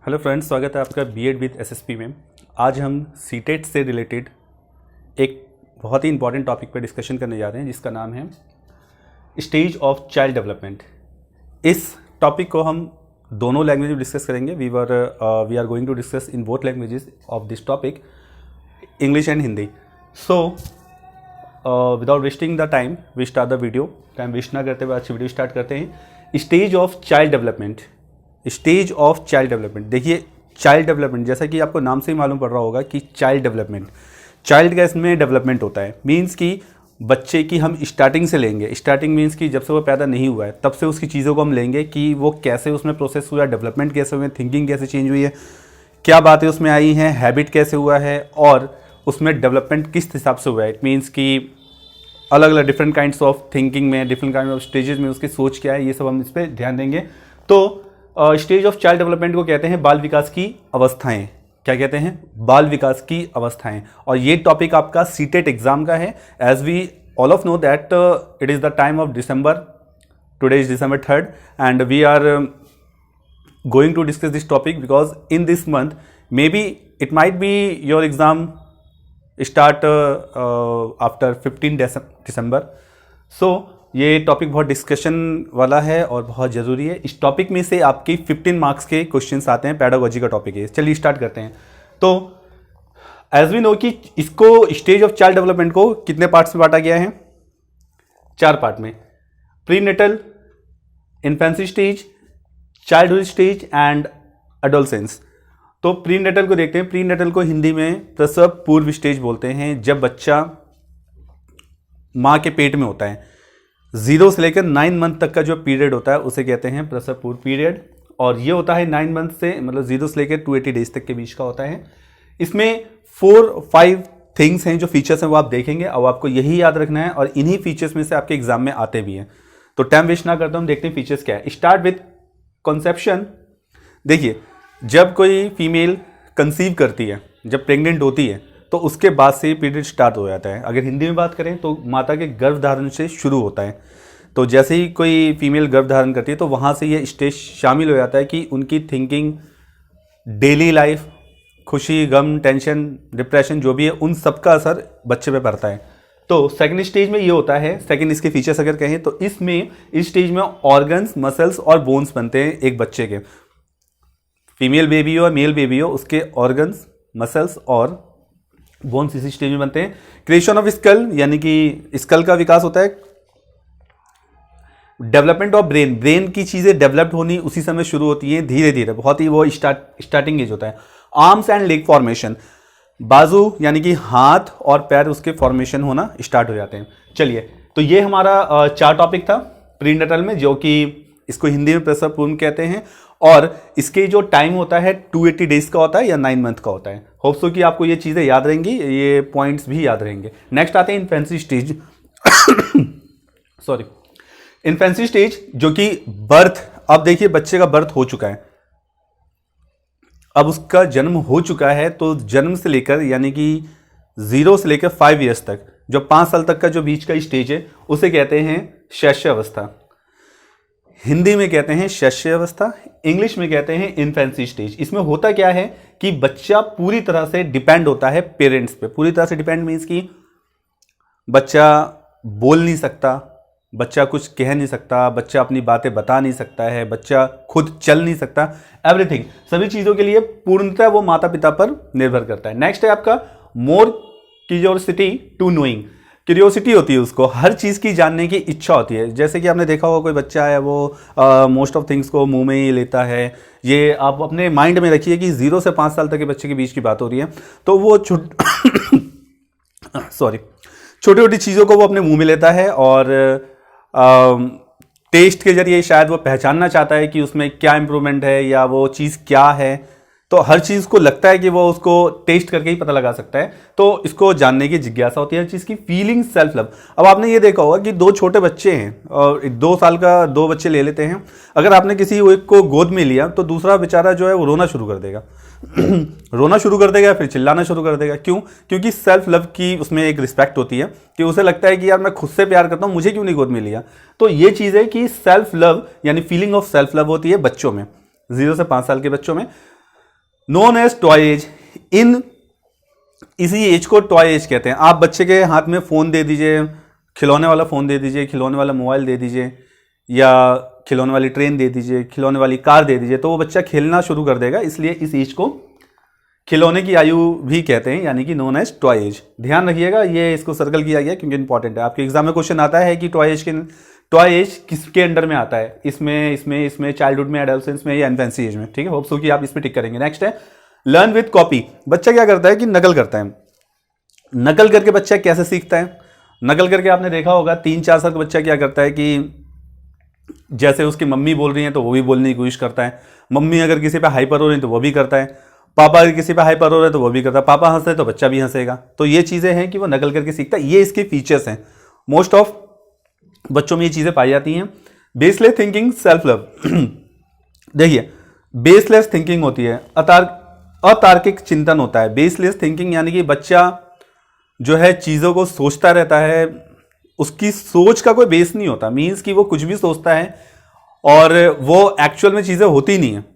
Hello friends, स्वागत है आपका बीएड विद एसएसपी में। आज हम सीटेट से रिलेटेड एक बहुत ही इंपॉर्टेंट टॉपिक पर डिस्कशन करने जा रहे हैं जिसका नाम है स्टेज ऑफ चाइल्ड डेवलपमेंट। इस टॉपिक को हम दोनों लैंग्वेज में डिस्कस करेंगे। We are going to discuss in both languages of this topic, English and Hindi. So without wasting the time we start the video. Time waste ना करते हुए आज वीडियो स्टार्ट करते हैं। Stage of child development. Stage of child development, देखिए child development जैसा कि आपको नाम से ही मालूम पड़ रहा होगा कि चाइल्ड डेवलपमेंट, चाइल्ड का इसमें डेवलपमेंट होता है। मीन्स कि बच्चे की हम स्टार्टिंग से लेंगे। स्टार्टिंग मीन्स कि जब से वो पैदा नहीं हुआ है तब से उसकी चीज़ों को हम लेंगे कि वो कैसे उसमें प्रोसेस हुआ, डेवलपमेंट कैसे हुए, थिंकिंग कैसे चेंज हुई है, क्या बातें उसमें आई हैं, हैबिट कैसे हुआ है और उसमें डेवलपमेंट किस हिसाब से हुआ है। इट मीन्स कि अलग अलग डिफरेंट काइंड्स ऑफ थिंकिंग में, डिफरेंट काइंड ऑफ स्टेजेस में उसकी सोच क्या है, ये सब हम इस पर ध्यान देंगे। तो स्टेज ऑफ चाइल्ड डेवलपमेंट को कहते हैं बाल विकास की अवस्थाएं। क्या कहते हैं? बाल विकास की अवस्थाएं। और ये टॉपिक आपका सीटेट एग्जाम का है। As we all of know that it is the time of December. Today is December 3rd and we are going to discuss this topic because in this month maybe it might be your exam start after 15 December. So ये topic बहुत discussion वाला है और बहुत ज़रूरी है। इस topic में से आपकी 15 मार्क्स के क्वेश्चंस आते हैं। पेडागोजी का टॉपिक है। चलिए स्टार्ट करते हैं। तो एज वी नो कि इसको स्टेज ऑफ चाइल्ड डेवलपमेंट को कितने पार्ट्स में बांटा गया है? 4 पार्ट में। Prenatal, infancy stage, childhood stage and adolescence. तो प्रीनेटल को देखते हैं। प्रीनेटल को हिंदी में प्रसव पूर्व स्टेज बोलते हैं। जब बच्चा माँ के पेट में होता है, 0 से लेकर 9 मंथ तक का जो पीरियड होता है उसे कहते हैं प्रसव पूर्व पीरियड। और ये होता है 9 मंथ से, मतलब 0 से लेकर 280 डेज तक के बीच का होता है। इसमें 4-5 थिंग्स हैं जो फीचर्स हैं वो आप देखेंगे और आपको यही याद रखना है और इन्हीं फीचर्स में से आपके एग्जाम में आते भी हैं। तो टाइम वेस्ट ना करता हूं, देखते हैं फीचर्स क्या है। Start with conception. देखिए, जब कोई फीमेल कंसीव करती है, जब प्रेग्नेंट होती है, तो उसके बाद से पीरियड स्टार्ट हो जाता है। अगर हिंदी में बात करें तो माता के गर्भधारण से शुरू होता है। तो जैसे ही कोई फीमेल गर्भधारण करती है तो वहाँ से ये स्टेज शामिल हो जाता है कि उनकी थिंकिंग, डेली लाइफ, खुशी, गम, टेंशन, डिप्रेशन जो भी है, उन सब का असर बच्चे पे पड़ता है। तो सेकंड स्टेज में ये होता है। सेकंड इसके फीचर्स अगर कहें तो इसमें, इस स्टेज में ऑर्गन्स, मसल्स और बोन्स बनते हैं एक बच्चे के। फीमेल बेबी हो और मेल बेबी हो, उसके ऑर्गन्स, मसल्स और बोन्स इसी स्टेज में बनते हैं। क्रिएशन ऑफ स्कल, यानी कि स्कल का विकास होता है। डेवलपमेंट ऑफ ब्रेन, ब्रेन की चीजें डेवलप्ड होनी उसी समय शुरू होती हैं धीरे धीरे, बहुत ही वो स्टार्टिंग एज होता है। आर्म्स एंड लेग फॉर्मेशन, बाजू यानी कि हाथ और पैर उसके फॉर्मेशन होना स्टार्ट हो जाते हैं। चलिए, तो ये हमारा 4 टॉपिक था प्रीनेटल में, जो कि इसको हिंदी में प्रसव पूर्व कहते हैं। और इसके जो टाइम होता है 280 डेज का होता है या 9 मंथ का होता है। होप सो कि आपको ये चीज़ें याद रहेंगी, ये पॉइंट्स भी याद रहेंगे। नेक्स्ट आते हैं infancy stage. Sorry, infancy stage जो कि बर्थ। अब देखिए, बच्चे का बर्थ हो चुका है, अब उसका जन्म हो चुका है। तो जन्म से लेकर, यानी कि 0 से लेकर 5 ईयर्स तक, जो 5 साल तक का जो बीच का स्टेज है उसे कहते हैं शैशव अवस्था। हिंदी में कहते हैं शैशव अवस्था, इंग्लिश में कहते हैं इन्फेंसी स्टेज। इसमें होता क्या है कि बच्चा पूरी तरह से डिपेंड होता है पेरेंट्स पे। पूरी तरह से डिपेंड मीन्स कि बच्चा बोल नहीं सकता, बच्चा कुछ कह नहीं सकता, बच्चा अपनी बातें बता नहीं सकता है, बच्चा खुद चल नहीं सकता। एवरीथिंग, सभी चीज़ों के लिए पूर्णतः वो माता पिता पर निर्भर करता है। नेक्स्ट है आपका मोर क्यूरियोसिटी टू नोइंग। क्यूरियोसिटी होती है उसको, हर चीज़ की जानने की इच्छा होती है। जैसे कि आपने देखा होगा कोई बच्चा है वो मोस्ट ऑफ थिंग्स को मुंह में ही लेता है। ये आप अपने माइंड में रखिए कि 0 से 5 साल तक के बच्चे के बीच की बात हो रही है। तो वो छोटी छोटी चीज़ों को वो अपने मुंह में लेता है और टेस्ट के जरिए शायद वो पहचानना चाहता है कि उसमें क्या इंप्रूवमेंट है या वो चीज़ क्या है। तो हर चीज़ को लगता है कि वो उसको टेस्ट करके ही पता लगा सकता है। तो इसको जानने की जिज्ञासा होती है, हर चीज़ की फीलिंग, सेल्फ लव। अब आपने ये देखा होगा कि 2 छोटे बच्चे हैं और 2 साल का 2 बच्चे ले लेते हैं। अगर आपने किसी एक को गोद में लिया तो दूसरा बेचारा जो है वो रोना शुरू कर देगा। रोना शुरू कर देगा, फिर चिल्लाना शुरू कर देगा। क्यों? क्योंकि सेल्फ लव की उसमें एक रिस्पेक्ट होती है कि उसे लगता है कि यार मैं खुद से प्यार करता हूँ, मुझे क्यों नहीं गोद में लिया। तो ये चीज़ है कि सेल्फ लव यानी फीलिंग ऑफ सेल्फ लव होती है बच्चों में, 0 से 5 साल के बच्चों में। नोन एज टॉय एज, इन इसी एज को टॉय एज कहते हैं। आप बच्चे के हाथ में फ़ोन दे दीजिए, खिलौने वाला फ़ोन दे दीजिए, खिलौने वाला मोबाइल दे दीजिए, या खिलौने वाली ट्रेन दे दीजिए, खिलौने वाली कार दे दीजिए, तो वो बच्चा खेलना शुरू कर देगा। इसलिए इस एज को खिलौने की आयु भी कहते हैं, यानी कि नोन एज टॉय एज। ध्यान रखिएगा, ये इसको सर्कल किया गया क्योंकि इंपॉर्टेंट है। आपके एग्जाम में क्वेश्चन आता है कि टॉय एज किसके अंडर में आता है, इसमें चाइल्डहुड में, एडोलेसेंस में या इन्फेंसी एज में। ठीक है, होप सो कि आप इस पर टिक करेंगे। नेक्स्ट है लर्न विथ कॉपी। बच्चा क्या करता है कि नकल करता है। नकल करके बच्चा कैसे सीखता है? नकल करके आपने देखा होगा 3-4 साल का बच्चा क्या करता है कि जैसे उसकी मम्मी बोल रही है तो वो भी बोलने की कोशिश करता है। मम्मी अगर किसी पे हाइपर हो रही है तो वो भी करता है। पापा अगर किसी पे हाइपर हो रहा है तो वो भी करता है। पापा हंस रहे तो बच्चा भी हंसेगा। तो ये चीज़ें हैं कि वो नकल करके सीखता है। ये इसके फीचर्स हैं। मोस्ट ऑफ बच्चों में ये चीज़ें पाई जाती हैं। Baseless thinking, self love. देखिए, बेसलेस थिंकिंग होती है, अतार्किक चिंतन होता है। बेसलेस थिंकिंग यानी कि बच्चा जो है चीज़ों को सोचता रहता है, उसकी सोच का कोई बेस नहीं होता। मीन्स कि वो कुछ भी सोचता है और वो एक्चुअल में चीज़ें होती नहीं है।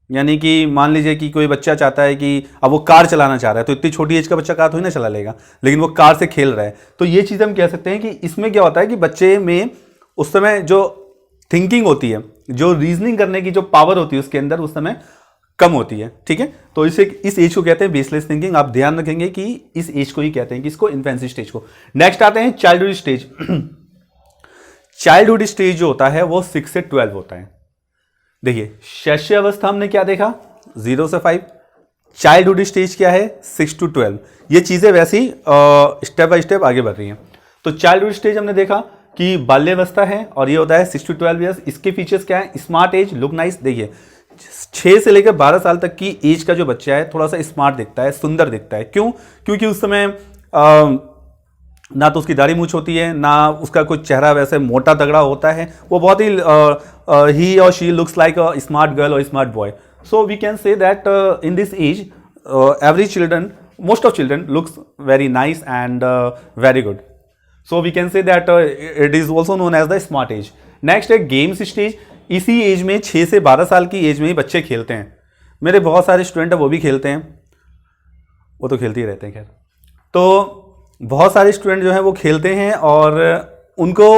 यानी कि मान लीजिए कि कोई बच्चा चाहता है कि अब वो कार चलाना चाह रहा है, तो इतनी छोटी एज का बच्चा कार थोड़ी ना चला लेगा, लेकिन वो कार से खेल रहा है। तो ये चीज़ हम कह सकते हैं कि इसमें क्या होता है कि बच्चे में उस समय जो थिंकिंग होती है, जो रीजनिंग करने की जो पावर होती है उसके अंदर उस समय कम होती है। ठीक है, तो इस एज को कहते हैं बेसलेस थिंकिंग। आप ध्यान रखेंगे कि इस एज को ही कहते हैं, कि इसको इन्फेंसी स्टेज को। नेक्स्ट आते हैं चाइल्डहुड स्टेज। चाइल्डहुड स्टेज जो होता है वो 6 से 12 होता है। देखिए, शैशव अवस्था हमने क्या देखा, 0 से 5। चाइल्डहुड स्टेज क्या है, 6 to 12। ये चीजें वैसी स्टेप बाय स्टेप आगे बढ़ रही हैं। तो चाइल्डहुड स्टेज हमने देखा कि बाल्यावस्था है और ये होता है 6 to 12 ईयर्स। इसके फीचर्स क्या है? Smart age, look nice. देखिए, 6 से लेकर 12 साल तक की एज का जो बच्चा है थोड़ा सा स्मार्ट दिखता है, सुंदर दिखता है। क्यों? क्योंकि उस समय ना तो उसकी दाढ़ी मूछ होती है, ना उसका कोई चेहरा वैसे मोटा तगड़ा होता है। वो बहुत ही ही और she looks like a smart girl और smart boy. So we can say that in this age every children, most of children looks very nice and very good. So we can say that it is also known as the smart age. Next है games stage. इसी as में 6 से 12 साल की as में ही बच्चे खेलते हैं। मेरे बहुत सारे स्टूडेंट हैं वो भी खेलते हैं, वो तो खेलते ही रहते हैं। खैर, तो बहुत सारे स्टूडेंट जो हैं वो खेलते हैं और उनको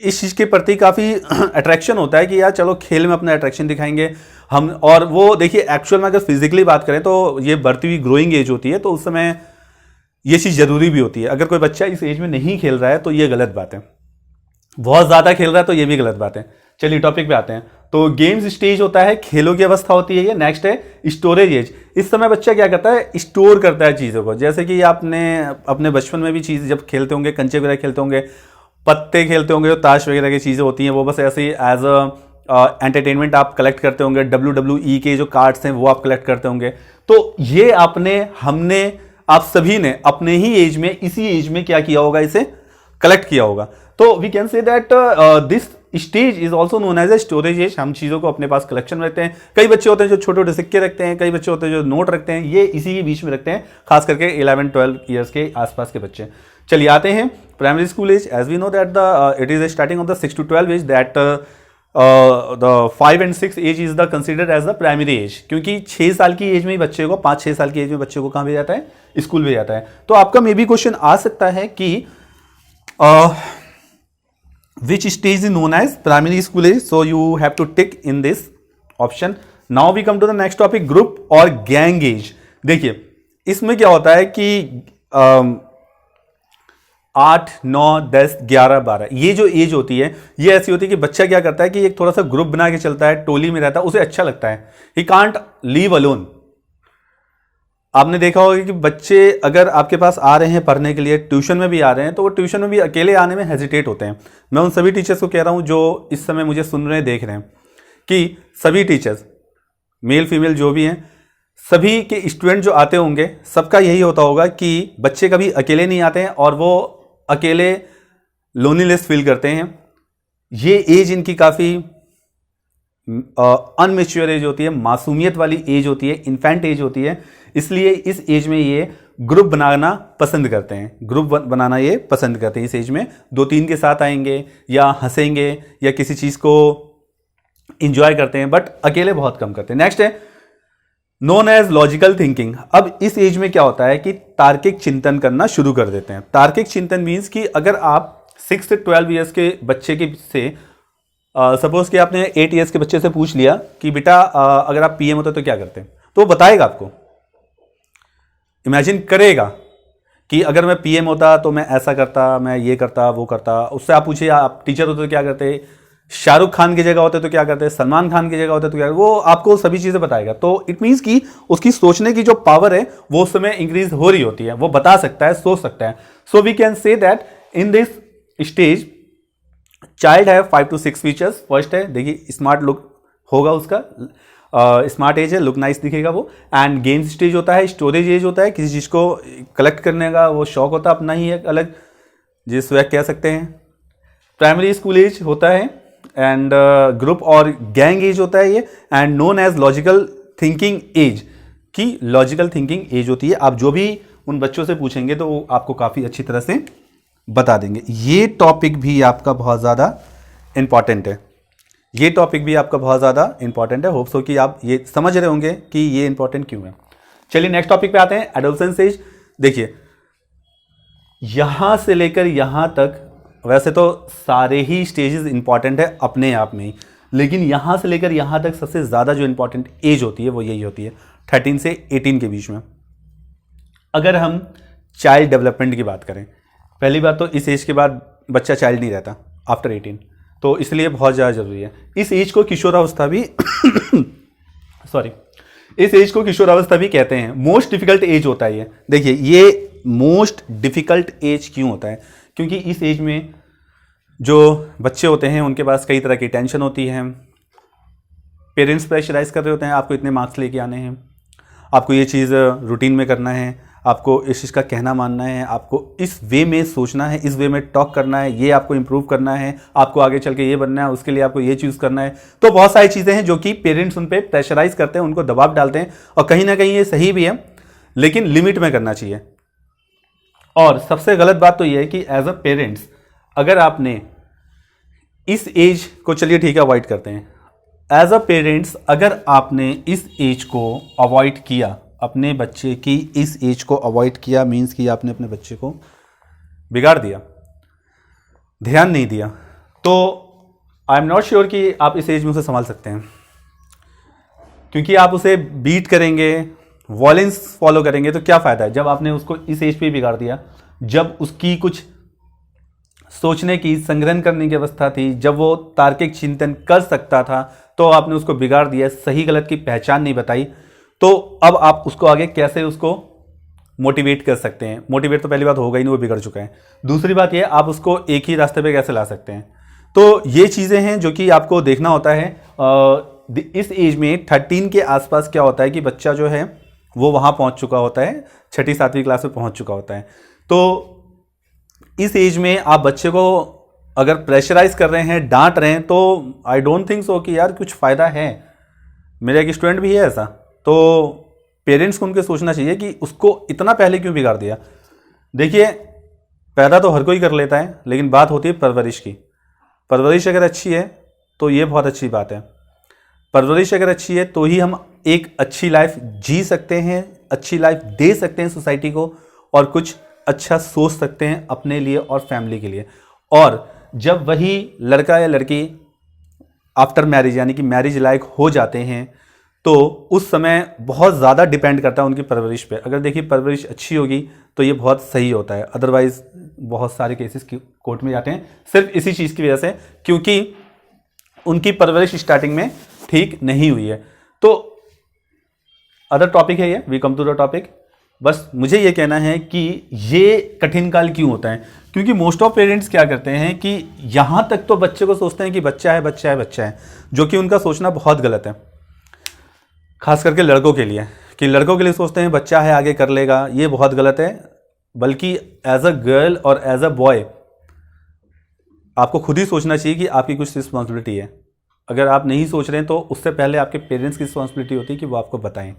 इस चीज़ के प्रति काफ़ी अट्रैक्शन होता है कि यार चलो खेल में अपना अट्रैक्शन दिखाएंगे हम। और वो देखिए, एक्चुअल में अगर फिजिकली बात करें तो ये बढ़ती हुई ग्रोइंग एज होती है, तो उस समय ये चीज़ ज़रूरी भी होती है। अगर कोई बच्चा इस एज में नहीं खेल रहा है तो ये गलत बात है, बहुत ज़्यादा खेल रहा है तो ये भी गलत बात है। चलिए टॉपिक पे आते हैं। तो गेम्स स्टेज होता है, खेलों की अवस्था होती है ये। नेक्स्ट है स्टोरेज एज। इस समय बच्चा क्या करता है, स्टोर करता है चीज़ों को। जैसे कि आपने अपने बचपन में भी चीज़ जब खेलते होंगे, कंचे वगैरह खेलते होंगे, पत्ते खेलते होंगे, जो ताश वगैरह की चीज़ें होती हैं, वो बस ऐसे ही एज अ एंटरटेनमेंट आप कलेक्ट करते होंगे। WWE के जो कार्ड्स हैं वो आप कलेक्ट करते होंगे। तो ये हमने आप सभी ने अपने ही एज में, इसी एज में क्या किया होगा, इसे कलेक्ट किया होगा। तो we can say that this stage is also known as a storage age. हम चीज़ों को अपने पास कलेक्शन में रखते हैं। कई बच्चे होते हैं जो छोटे छोटे सिक्के रखते हैं, कई बच्चे होते हैं जो नोट रखते हैं, ये इसी के बीच में रखते हैं, खास करके 11-12 ईयर्स के आसपास के बच्चे। चलिए आते हैं primary school age. As we know that it is starting of the 6 to 12 age, that the 5 and 6 age is the considered age the primary age. क्योंकि 6 साल की एज में ही बच्चे को, 5-6 साल की एज में बच्चे को कहाँ भेजा जाता है, स्कूल भेजा जाता है। तो आपका मे बी क्वेश्चन आ सकता है कि which stage is known as primary school age? So you have to tick in this option. Now we come to the next topic, group और gang age. देखिए, इसमें क्या होता है कि 8, 9, 10, 11, 12 ये जो एज होती है, ये ऐसी होती है कि बच्चा क्या करता है कि एक थोड़ा सा ग्रुप बना के चलता है, टोली में रहता है, उसे अच्छा लगता है। He can't live alone. आपने देखा होगा कि बच्चे अगर आपके पास आ रहे हैं पढ़ने के लिए, ट्यूशन में भी आ रहे हैं, तो वो ट्यूशन में भी अकेले आने में हेजिटेट होते हैं। मैं उन सभी टीचर्स को कह रहा हूं जो इस समय मुझे सुन रहे हैं, देख रहे हैं, कि सभी टीचर्स, मेल फीमेल जो भी हैं, सभी के स्टूडेंट जो आते होंगे, सबका यही होता होगा कि बच्चे कभी अकेले नहीं आते हैं और वो अकेले लोनलीनेस फील करते हैं। ये एज इनकी काफ़ी अनमेच्योर एज होती है, मासूमियत वाली एज होती है, इन्फेंट एज होती है। इसलिए इस एज में ये ग्रुप बनाना पसंद करते हैं, ग्रुप बनाना ये पसंद करते हैं। इस एज में 2-3 के साथ आएंगे या हंसेंगे या किसी चीज़ को इंजॉय करते हैं, बट अकेले बहुत कम करते हैं। नेक्स्ट है नोन एज लॉजिकल थिंकिंग। अब इस एज में क्या होता है कि तार्किक चिंतन करना शुरू कर देते हैं। तार्किक चिंतन मीन्स कि अगर आप 6 से 12 ईयर्स के बच्चे के से सपोज कि आपने 8 ईयर्स के बच्चे से पूछ लिया कि बेटा अगर आप पीएम होते तो क्या करते, तो वो बताएगा आपको, इमेजिन करेगा कि अगर मैं पीएम होता तो मैं ऐसा करता, मैं ये करता, वो करता। उससे आप पूछिए आप टीचर होते तो क्या करते, शाहरुख खान की जगह होते तो क्या करते, सलमान खान की जगह होते तो क्या करते, वो आपको सभी चीजें बताएगा। तो इट मीन्स कि उसकी सोचने की जो पावर है वो उस समय इंक्रीज हो रही होती है, वो बता सकता है, सोच सकता है। So we can say that in this stage child have 5 to 6 features. First है, देखिए स्मार्ट लुक होगा उसका, स्मार्ट एज है, लुक नाइस दिखेगा वो। एंड गेम्स स्टेज होता है, स्टोरेज एज होता है, किसी चीज़ को कलेक्ट करने का वो शौक होता है अपना ही एक अलग, जिस स्वैग कह सकते हैं। प्राइमरी स्कूल एज होता है एंड ग्रुप और गैंग एज होता है ये। And known age logical thinking age, की लॉजिकल थिंकिंग एज होती है। आप जो भी उन बच्चों से पूछेंगे तो वो आपको काफ़ी अच्छी तरह से बता देंगे। ये टॉपिक भी आपका बहुत ज़्यादा इंपॉर्टेंट है, ये टॉपिक भी आपका बहुत ज़्यादा इंपॉर्टेंट है। होप सो कि आप ये समझ रहे होंगे कि ये इंपॉर्टेंट क्यों है। चलिए नेक्स्ट टॉपिक पे आते हैं, एडोलसेंस एज। देखिए यहां से लेकर यहां तक वैसे तो सारे ही स्टेजेस इंपॉर्टेंट है अपने आप में ही, लेकिन यहां से लेकर यहां तक सबसे ज़्यादा जो इंपॉर्टेंट एज होती है वो यही होती है 13 से 18 के बीच में। अगर हम चाइल्ड डेवलपमेंट की बात करें, पहली बात तो इस एज के बाद बच्चा चाइल्ड नहीं रहता आफ्टर 18, तो इसलिए बहुत ज़्यादा जरूरी है। इस एज को किशोरावस्था भी सॉरी, इस एज को किशोरावस्था भी कहते हैं। मोस्ट डिफिकल्ट एज होता है ये। देखिए ये मोस्ट डिफिकल्ट एज क्यों होता है, क्योंकि इस एज में जो बच्चे होते हैं उनके पास कई तरह की टेंशन होती है। पेरेंट्स प्रेशराइज कर रहे होते हैं, आपको इतने मार्क्स लेके आने हैं, आपको ये चीज़ रूटीन में करना है, आपको इस चीज़ का कहना मानना है, आपको इस वे में सोचना है, इस वे में टॉक करना है, ये आपको इंप्रूव करना है, आपको आगे चल के ये बनना है, उसके लिए आपको ये चूज़ करना है। तो बहुत सारी चीज़ें हैं जो कि पेरेंट्स उन पर प्रेशराइज करते हैं, उनको दबाव डालते हैं, और कहीं ना कहीं ये सही भी है, लेकिन लिमिट में करना चाहिए। और सबसे गलत बात तो ये है कि एज अ पेरेंट्स अगर आपने इस एज को, चलिए ठीक है अवॉइड करते हैं, एज अ पेरेंट्स अगर आपने इस एज को अवॉइड किया, अपने बच्चे की इस एज को अवॉइड किया, मीन्स कि आपने अपने बच्चे को बिगाड़ दिया, ध्यान नहीं दिया, तो आई एम नॉट श्योर कि आप इस एज में उसे संभाल सकते हैं। क्योंकि आप उसे बीट करेंगे, वॉलेंस फॉलो करेंगे तो क्या फ़ायदा है, जब आपने उसको इस एज पे बिगाड़ दिया, जब उसकी कुछ सोचने की, संग्रहण करने की अवस्था थी, जब वो तार्किक चिंतन कर सकता था, तो आपने उसको बिगाड़ दिया, सही गलत की पहचान नहीं बताई, तो अब आप उसको आगे कैसे उसको मोटिवेट कर सकते हैं। मोटिवेट तो पहली बात होगा ही नहीं, वो बिगड़ चुका है। दूसरी बात ये, आप उसको एक ही रास्ते पे कैसे ला सकते हैं। तो ये चीज़ें हैं जो कि आपको देखना होता है। इस एज में 13 के आसपास क्या होता है कि बच्चा जो है वो वहाँ पहुँच चुका होता है, 6ठी 7वीं क्लास में पहुँच चुका होता है। तो इस एज में आप बच्चे को अगर प्रेशराइज कर रहे हैं, डांट रहे हैं, तो आई डोंट थिंक सो कि यार कुछ फ़ायदा है। मेरा एक स्टूडेंट भी है ऐसा, तो पेरेंट्स को उनके सोचना चाहिए कि उसको इतना पहले क्यों बिगाड़ दिया। देखिए पैदा तो हर कोई कर लेता है, लेकिन बात होती है परवरिश की। परवरिश अगर अच्छी है तो ये बहुत अच्छी बात है। परवरिश अगर अच्छी है तो ही हम एक अच्छी लाइफ जी सकते हैं, अच्छी लाइफ दे सकते हैं सोसाइटी को, और कुछ अच्छा सोच सकते हैं अपने लिए और फैमिली के लिए। और जब वही लड़का या लड़की आफ्टर मैरिज यानी कि मैरिज लायक हो जाते हैं, तो उस समय बहुत ज़्यादा डिपेंड करता है उनकी परवरिश पे। अगर देखिए परवरिश अच्छी होगी तो ये बहुत सही होता है, अदरवाइज बहुत सारे केसेस कोर्ट में जाते हैं सिर्फ इसी चीज़ की वजह से, क्योंकि उनकी परवरिश स्टार्टिंग में ठीक नहीं हुई है। तो अदर टॉपिक है ये, we come to the topic. बस मुझे ये कहना है कि ये कठिन काल क्यों होता है, क्योंकि मोस्ट ऑफ पेरेंट्स क्या करते हैं कि यहाँ तक तो बच्चे को सोचते हैं कि बच्चा है बच्चा है बच्चा है, जो कि उनका सोचना बहुत गलत है। खास करके लड़कों के लिए, कि लड़कों के लिए सोचते हैं बच्चा है आगे कर लेगा, ये बहुत गलत है। बल्कि एज अ गर्ल और एज अ बॉय आपको खुद ही सोचना चाहिए कि आपकी कुछ रिस्पॉन्सिबिलिटी है। अगर आप नहीं सोच रहे हैं तो उससे पहले आपके पेरेंट्स की रिस्पॉन्सिबिलिटी होती है कि वो आपको बताएं।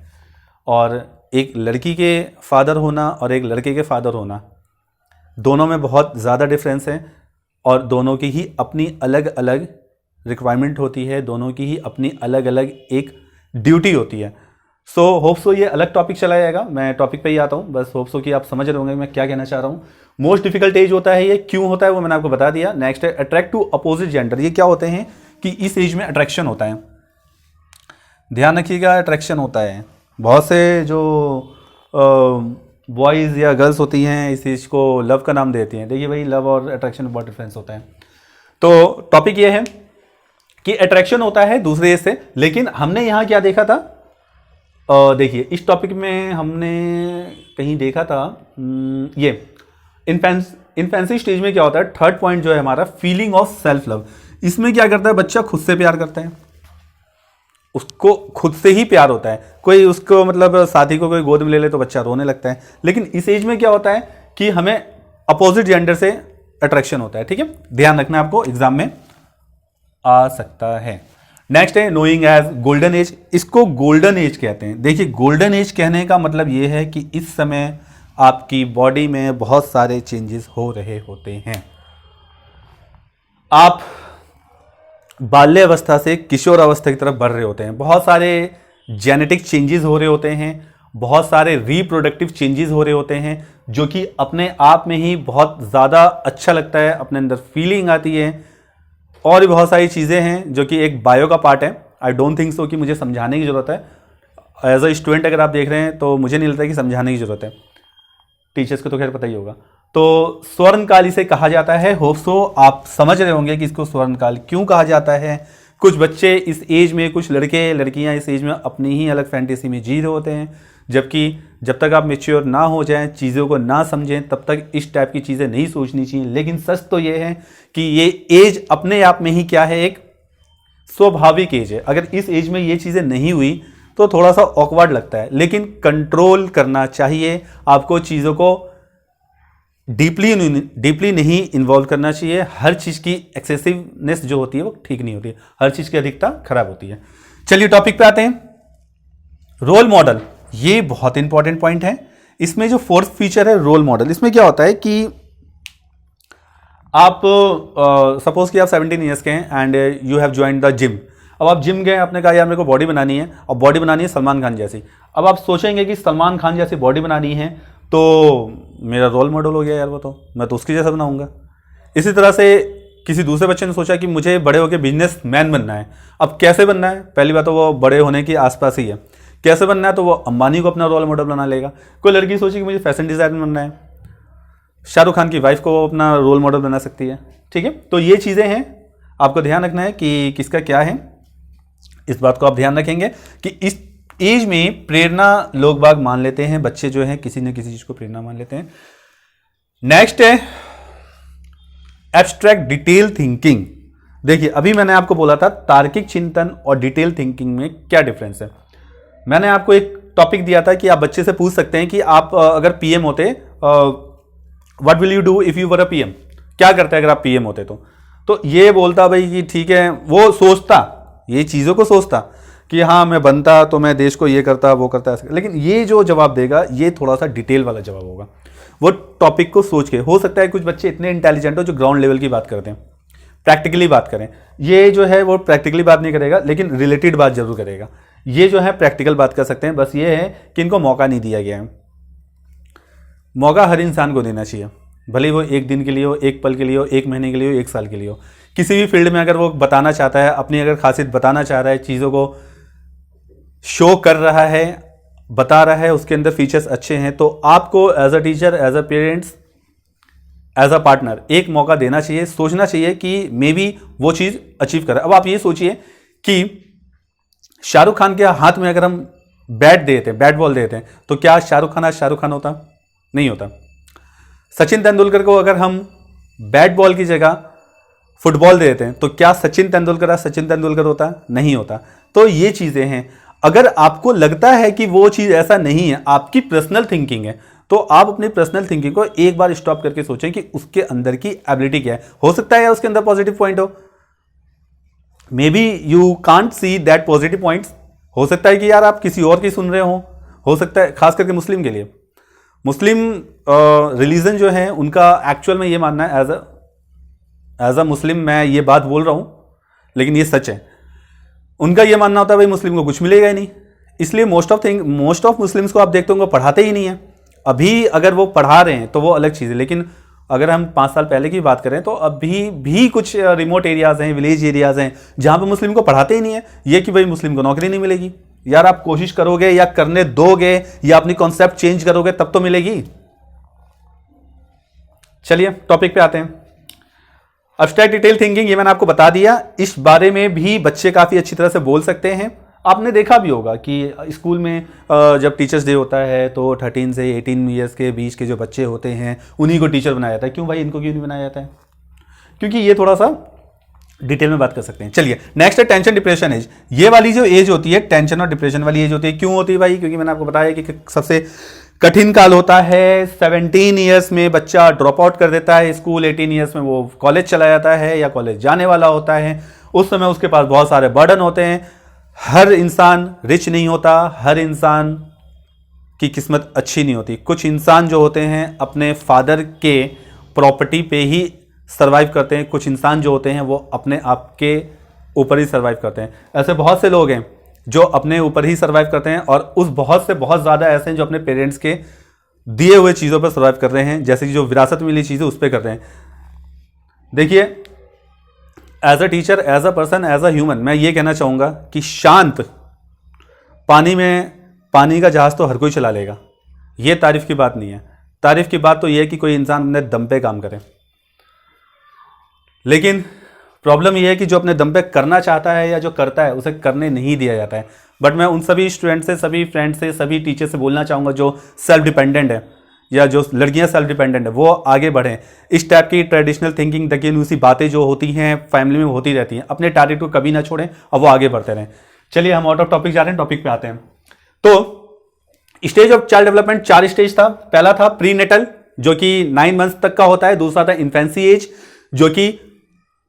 और एक लड़की के फादर होना और एक लड़के के फादर होना, दोनों में बहुत ज़्यादा डिफरेंस है, और दोनों की ही अपनी अलग अलग रिक्वायरमेंट होती है, दोनों की ही अपनी अलग अलग एक ड्यूटी होती है। सो होप सो ये अलग टॉपिक चला जाएगा, मैं टॉपिक पे ही आता हूँ, बस होप सो कि आप समझ रहे होंगे मैं क्या कहना चाह रहा हूँ। मोस्ट डिफिकल्ट एज होता है ये, क्यों होता है वो मैंने आपको बता दिया। नेक्स्ट है अट्रैक्ट टू अपोजिट जेंडर। ये क्या होते हैं कि इस एज में अट्रैक्शन होता है, ध्यान रखिएगा, अट्रैक्शन होता है। बहुत से जो बॉयज़ या गर्ल्स होती हैं इस एज को लव का नाम देती हैं। देखिए भाई, लव और अट्रैक्शन में बहुत डिफरेंस होता है। तो टॉपिक ये है कि अट्रैक्शन होता है दूसरे एज से, लेकिन हमने यहाँ क्या देखा था, देखिए इस टॉपिक में हमने कहीं देखा था ये इन्फेंसी स्टेज में क्या होता है, थर्ड पॉइंट जो है हमारा फीलिंग ऑफ सेल्फ लव। इसमें क्या करता है बच्चा, खुद से प्यार करता है, उसको खुद से ही प्यार होता है। कोई उसको मतलब साथी को कोई गोद में ले ले तो बच्चा रोने लगता है। लेकिन इस एज में क्या होता है कि हमें अपोजिट जेंडर से अट्रैक्शन होता है। ठीक है, ध्यान रखना, आपको एग्जाम में आ सकता है। नेक्स्ट है नोइंग एज गोल्डन एज। इसको गोल्डन एज कहते हैं। देखिए गोल्डन एज कहने का मतलब यह है कि इस समय आपकी बॉडी में बहुत सारे चेंजेस हो रहे होते हैं। आप बाल्य अवस्था से किशोर अवस्था की तरफ बढ़ रहे होते हैं, बहुत सारे जेनेटिक चेंजेस हो रहे होते हैं, बहुत सारे रिप्रोडक्टिव चेंजेस हो रहे होते हैं, जो कि अपने आप में ही बहुत ज़्यादा अच्छा लगता है, अपने अंदर फीलिंग आती है, और भी बहुत सारी चीज़ें हैं जो कि एक बायो का पार्ट है। आई डोंट थिंक सो कि मुझे समझाने की ज़रूरत है। एज अ स्टूडेंट अगर आप देख रहे हैं तो मुझे नहीं लगता कि समझाने की ज़रूरत है, टीचर्स को तो खैर पता ही होगा। तो स्वर्णकाल इसे कहा जाता है। होप सो आप समझ रहे होंगे कि इसको स्वर्णकाल क्यों कहा जाता है। कुछ बच्चे इस एज में, कुछ लड़के लड़कियां इस एज में अपनी ही अलग फैंटेसी में जी रहे होते हैं, जबकि जब तक आप मेच्योर ना हो जाएं, चीज़ों को ना समझें, तब तक इस टाइप की चीज़ें नहीं सोचनी चाहिए। लेकिन सच तो ये है कि ये एज अपने आप में ही क्या है, एक स्वाभाविक एज है। अगर इस एज में ये चीज़ें नहीं हुई तो थोड़ा सा ऑकवर्ड लगता है, लेकिन कंट्रोल करना चाहिए आपको, चीज़ों को डीपली नहीं इन्वॉल्व करना चाहिए। हर चीज़ की एक्सेसिवनेस जो होती है वो ठीक नहीं होती है, हर चीज़ की अधिकता खराब होती है। चलिए टॉपिक पे आते हैं, रोल मॉडल। ये बहुत इंपॉर्टेंट पॉइंट है। इसमें जो फोर्थ फीचर है रोल मॉडल, इसमें क्या होता है कि आप सपोज कि आप 17 ईयर्स के हैं and you have joined the gym. अब आप जिम गए, आपने कहा यार मेरे को बॉडी बनानी है, और बॉडी बनानी है सलमान खान जैसी। अब आप सोचेंगे कि सलमान खान जैसी बॉडी बनानी है तो मेरा रोल मॉडल हो गया यार वो, तो मैं तो उसकी जैसा बनाऊंगा। इसी तरह से किसी दूसरे बच्चे ने सोचा कि मुझे बड़े होकर बिजनेसमैन बनना है। अब कैसे बनना है, पहली बात तो वो बड़े होने के आसपास ही है। कैसे बनना है, तो वो अंबानी को अपना रोल मॉडल बना लेगा। कोई लड़की सोची कि मुझे फैशन डिजाइनर बनना है, शाहरुख खान की वाइफ को अपना रोल मॉडल बना सकती है। ठीक है, तो ये चीज़ें हैं, आपको ध्यान रखना है कि किसका क्या है। इस बात को आप ध्यान रखेंगे कि इस एज में प्रेरणा लोग बाग मान लेते हैं, बच्चे जो हैं किसी न किसी चीज को प्रेरणा मान लेते हैं। नेक्स्ट है एब्स्ट्रैक्ट डिटेल थिंकिंग। देखिए अभी मैंने आपको बोला था तार्किक चिंतन और डिटेल थिंकिंग में क्या डिफरेंस है। मैंने आपको एक टॉपिक दिया था कि आप बच्चे से पूछ सकते हैं कि आप अगर पीएम होते, what will you do if you were a PM, क्या करते अगर आप पीएम होते। तो ये बोलता भाई कि ठीक है, वो सोचता, ये चीज़ों को सोचता कि हाँ मैं बनता तो मैं देश को ये करता वो करता ऐसा। लेकिन ये जो जवाब देगा ये थोड़ा सा डिटेल वाला जवाब होगा, वो टॉपिक को सोच के। हो सकता है कुछ बच्चे इतने इंटेलिजेंट हो जो ग्राउंड लेवल की बात करते हैं, प्रैक्टिकली बात करें। ये जो है वो प्रैक्टिकली बात नहीं करेगा, लेकिन रिलेटेड बात जरूर करेगा। ये जो है प्रैक्टिकल बात कर सकते हैं। बस ये है कि इनको मौका नहीं दिया गया है। मौका हर इंसान को देना चाहिए, भले वो एक दिन के लिए हो, एक पल के लिए हो, एक महीने के लिए हो, एक साल के लिए हो। किसी भी फील्ड में अगर वो बताना चाहता है, अपनी अगर खासियत बताना चाह रहा है, चीज़ों को शो कर रहा है, बता रहा है, उसके अंदर फीचर्स अच्छे हैं, तो आपको as a teacher, as a parents, as a partner एक मौका देना चाहिए। सोचना चाहिए कि मे बी वो चीज़ अचीव करे। अब आप ये सोचिए कि शाहरुख खान के हाथ में अगर हम बैट बॉल देते हैं, तो क्या शाहरुख खान आज शाहरुख खान होता? नहीं होता। सचिन तेंदुलकर को अगर हम बैट बॉल की जगह फुटबॉल देते हैं, तो क्या सचिन तेंदुलकर आज सचिन तेंदुलकर होता? नहीं होता। तो ये चीज़ें हैं। अगर आपको लगता है कि वो चीज़ ऐसा नहीं है, आपकी पर्सनल थिंकिंग है, तो आप अपनी पर्सनल थिंकिंग को एक बार स्टॉप करके सोचें कि उसके अंदर की एबिलिटी क्या है। हो सकता है या उसके अंदर पॉजिटिव पॉइंट हो, may be you can't see that positive points. हो सकता है कि यार आप किसी और की सुन रहे हो सकता है। खास करके मुस्लिम के लिए, मुस्लिम रिलीजन जो है उनका एक्चुअल में ये मानना है, एज अ मुस्लिम मैं ये बात बोल रहा हूं, लेकिन ये सच है। उनका ये मानना होता है भाई मुस्लिम को कुछ मिलेगा ही नहीं, इसलिए मोस्ट ऑफ मुस्लिम्स को आप देखते होंगे पढ़ाते ही नहीं है। अभी अगर वो पढ़ा रहे हैं तो वो अलग चीज़ है, लेकिन अगर हम 5 साल पहले की बात करें तो अभी भी कुछ रिमोट एरियाज़ हैं, विलेज एरियाज़ हैं जहाँ पे मुस्लिम को पढ़ाते ही नहीं है। ये कि भाई मुस्लिम को नौकरी नहीं मिलेगी, यार आप कोशिश करोगे या करने दोगे या अपनी कॉन्सेप्ट चेंज करोगे तब तो मिलेगी। चलिए टॉपिक पे आते हैं। अब्स्ट्रैक्ट डिटेल थिंकिंग, ये मैंने आपको बता दिया, इस बारे में भी बच्चे काफ़ी अच्छी तरह से बोल सकते हैं। आपने देखा भी होगा कि स्कूल में जब टीचर्स डे होता है तो 13 से 18 ईयर्स के बीच के जो बच्चे होते हैं उन्हीं को टीचर बनाया जाता है। क्यों भाई, इनको क्यों नहीं बनाया जाता है? क्योंकि ये थोड़ा सा डिटेल में बात कर सकते हैं। चलिए नेक्स्ट है टेंशन डिप्रेशन एज। ये वाली जो एज होती है, टेंशन और डिप्रेशन वाली एज होती है, क्यों होती है भाई? क्योंकि मैंने आपको बताया कि सबसे कठिन काल होता है। 17 ईयर्स में बच्चा ड्रॉप आउट कर देता है स्कूल, 18 ईयर्स में वो कॉलेज चला जाता है या कॉलेज जाने वाला होता है। उस समय उसके पास बहुत सारे बर्डन होते हैं। हर इंसान रिच नहीं होता, हर इंसान की किस्मत अच्छी नहीं होती। कुछ इंसान जो होते हैं अपने फादर के प्रॉपर्टी पे ही सरवाइव करते हैं, कुछ इंसान जो होते हैं वो अपने आप के ऊपर ही सरवाइव करते हैं। ऐसे बहुत से लोग हैं जो अपने ऊपर ही सरवाइव करते हैं और उस बहुत से बहुत ज़्यादा ऐसे हैं जो अपने पेरेंट्स के दिए हुए चीज़ों पर सरवाइव कर रहे हैं, जैसे कि जो विरासत मिली चीज़ें उस पर कर रहे हैं। देखिए as a teacher, as a person, as a human, मैं ये कहना चाहूँगा कि शांत पानी में पानी का जहाज़ तो हर कोई चला लेगा, ये तारीफ की बात नहीं है। तारीफ की बात तो ये है कि कोई इंसान अपने दम पे काम करे। लेकिन प्रॉब्लम यह है कि जो अपने दम पे करना चाहता है या जो करता है उसे करने नहीं दिया जाता है। बट मैं उन सभी स्टूडेंट से, सभी फ्रेंड से, सभी टीचर से बोलना चाहूँगा जो सेल्फ डिपेंडेंट है या जो लड़कियां सेल्फ डिपेंडेंट है वो आगे बढ़ें। इस टाइप की ट्रेडिशनल थिंकिंग, दकियानूसी बातें जो होती हैं फैमिली में होती रहती हैं, अपने टारगेट को कभी ना छोड़ें और वो आगे बढ़ते रहें। चलिए हम आउट ऑफ टॉपिक जा रहे हैं, टॉपिक पे आते हैं। तो stage of child development 4 stage था। पहला था प्री नेटल जो कि 9 मंथ्स तक का होता है। दूसरा था इन्फेंसी एज जो कि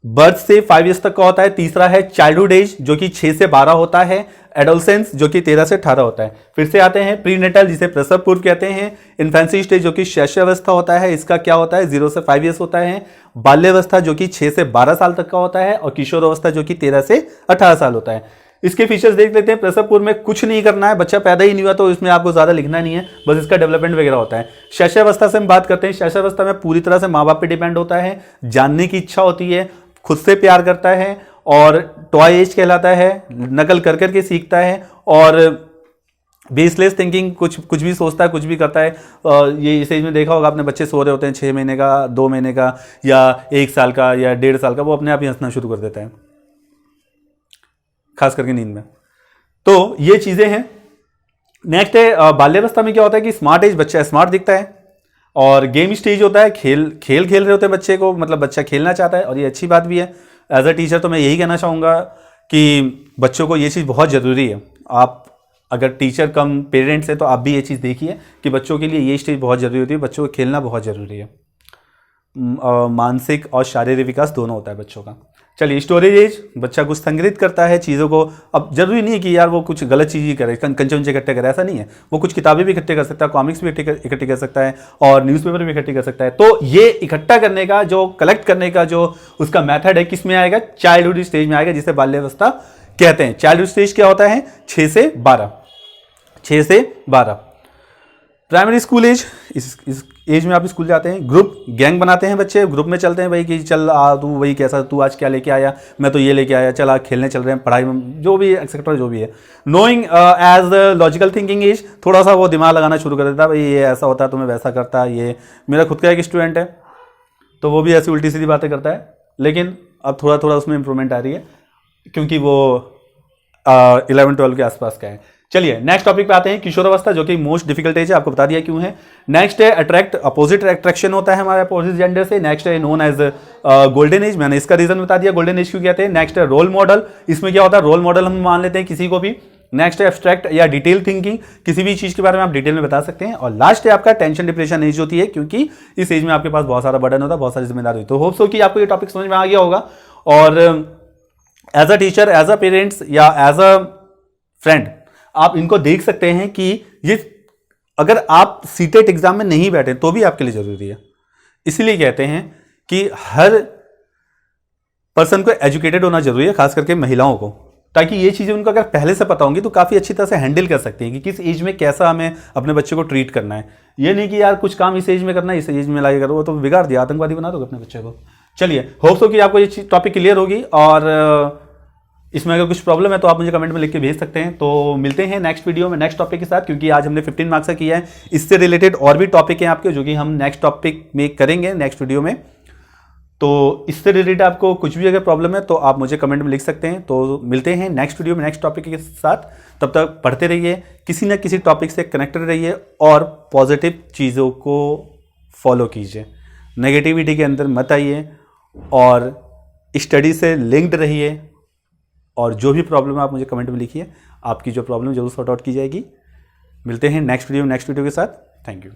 बर्थ से 5 ईयर्स तक का होता है। तीसरा है चाइल्डहुड एज जो कि 6 से 12 होता है। एडोलसेंस जो कि 13 से 18 होता है। फिर से आते हैं प्री नेटल जिसे प्रसव पूर्व कहते हैं। इन्फेंसी स्टेज जो कि शैशवावस्था होता है, इसका क्या होता है 0 से 5 ईयर्स होता है। बाल्यावस्था जो कि 6 से 12 साल तक का होता है और किशोर अवस्था जो कि 13 से 18 साल होता है। इसके फीचर्स देख लेते हैं। प्रसव पूर्व में कुछ नहीं करना है, बच्चा पैदा ही नहीं हुआ तो इसमें आपको ज्यादा लिखना नहीं है, बस इसका डेवलपमेंट वगैरह होता है। शैशवावस्था से हम बात करते हैं। शैशवावस्था में पूरी तरह से माँ बाप पे डिपेंड होता है, जानने की इच्छा होती है, खुद से प्यार करता है और टॉय एज कहलाता है, नकल कर करके सीखता है और बेसलेस थिंकिंग, कुछ भी सोचता है, कुछ भी करता है। ये इस एज में देखा होगा आपने, बच्चे सो रहे होते हैं 6 महीने का, 2 महीने का या 1 साल का या 1.5 साल का, वो अपने आप ही हंसना शुरू कर देता है, खास करके नींद में। तो ये चीजें हैं। नेक्स्ट है बाल्यावस्था में क्या होता है कि स्मार्ट एज, बच्चा स्मार्ट दिखता है। और गेम स्टेज होता है, खेल रहे होते हैं बच्चे को, मतलब बच्चा खेलना चाहता है और ये अच्छी बात भी है। एज अ टीचर तो मैं यही कहना चाहूँगा कि बच्चों को ये चीज़ बहुत ज़रूरी है। आप अगर टीचर कम पेरेंट्स है तो आप भी ये चीज़ देखिए कि बच्चों के लिए ये स्टेज बहुत ज़रूरी होती है। बच्चों को खेलना बहुत ज़रूरी है। मानसिक और शारीरिक विकास दोनों होता है बच्चों का। चलिए स्टोरेज एज, बच्चा कुछ संग्रहित करता है चीज़ों को। अब जरूरी नहीं है कि यार वो कुछ गलत चीज़ ही करे, कंचे इकट्ठे करे, ऐसा नहीं है। वो कुछ किताबें भी इकट्ठे कर सकता है, कॉमिक्स भी इकट्ठे कर सकता है और न्यूज़पेपर भी इकट्ठे कर सकता है। तो ये इकट्ठा करने का जो, कलेक्ट करने का जो उसका मेथड है, किस में आएगा? चाइल्डहुड स्टेज में आएगा, जिसे बाल्यावस्था कहते हैं। चाइल्डहुड स्टेज क्या होता है? 6 से 12। 6 से 12 प्राइमरी स्कूल एज, इस एज में आप स्कूल जाते हैं। ग्रुप, गैंग बनाते हैं बच्चे, ग्रुप में चलते हैं भाई कि चल तू वही कैसा, तू आज क्या लेके आया, मैं तो ये लेके आया, चल आज खेलने चल रहे हैं, पढ़ाई में जो भी एक्सेट्रा जो भी है। Knowing age logical thinking age, थोड़ा सा वो दिमाग लगाना शुरू कर देता है, भाई ये ऐसा होता है तो मैं वैसा करता। ये मेरा खुद का एक स्टूडेंट है तो वो भी ऐसी उल्टी सीधी बातें करता है, लेकिन अब थोड़ा थोड़ा उसमें इंप्रूवमेंट आ रही है क्योंकि वो 11-12 के आसपास का है। चलिए नेक्स्ट टॉपिक पे आते हैं। किशोरावस्था जो कि मोस्ट डिफिकल्ट एज है, आपको बता दिया क्यों है। नेक्स्ट है अट्रैक्ट, अपोजिट अट्रैक्शन होता है हमारे अपोजिट जेंडर से। नेक्स्ट है नोन एज गोल्डन एज, मैंने इसका रीजन बता दिया गोल्डन एज क्यों कहते हैं। नेक्स्ट है रोल मॉडल, इसमें क्या होता है रोल मॉडल हम मान लेते हैं किसी को भी। नेक्स्ट है एब्स्ट्रैक्ट या डिटेल थिंकिंग, किसी भी चीज के बारे में आप डिटेल में बता सकते हैं। और लास्ट है आपका टेंशन डिप्रेशन एज होती है, क्योंकि इस एज में आपके पास बहुत सारा बर्डन होता है, बहुत सारी जिम्मेदारी होती है। तो होप सो कि आपको ये टॉपिक समझ में आ गया होगा। और as a teacher, as a parents या एज अ फ्रेंड आप इनको देख सकते हैं कि ये अगर आप सीटेट एग्जाम में नहीं बैठे तो भी आपके लिए जरूरी है। इसलिए कहते हैं कि हर पर्सन को एजुकेटेड होना जरूरी है, खास करके महिलाओं को। ताकि ये चीज़ें उनको अगर पहले से पता होंगी तो काफ़ी अच्छी तरह से हैंडल कर सकते हैं कि किस एज में कैसा हमें अपने बच्चे को ट्रीट करना है। ये नहीं कि यार कुछ काम इस एज में करना है, इस एज में लाके करो, वो तो बिगाड़ दिया, आतंकवादी बना दोगे अपने बच्चे को। चलिए, होप सो कि आपको ये टॉपिक क्लियर होगी, और इसमें अगर कुछ प्रॉब्लम है तो आप मुझे कमेंट में लिख के भेज सकते हैं। तो मिलते हैं नेक्स्ट वीडियो में नेक्स्ट टॉपिक के साथ, क्योंकि आज हमने 15 मार्क्स का किया है। इससे रिलेटेड और भी टॉपिक हैं आपके जो कि हम नेक्स्ट टॉपिक में करेंगे नेक्स्ट वीडियो में। तो इससे रिलेटेड आपको कुछ भी अगर प्रॉब्लम है तो आप मुझे कमेंट में लिख सकते हैं। तो मिलते हैं नेक्स्ट वीडियो में नेक्स्ट टॉपिक के साथ। तब तक पढ़ते रहिए, किसी न किसी टॉपिक से कनेक्टेड रहिए और पॉजिटिव चीज़ों को फॉलो कीजिए, नेगेटिविटी के अंदर मत आइए और स्टडी से लिंक्ड रहिए। और जो भी प्रॉब्लम है आप मुझे कमेंट में लिखिए, आपकी जो प्रॉब्लम जरूर सॉर्ट आउट की जाएगी। मिलते हैं नेक्स्ट वीडियो के साथ। Thank you.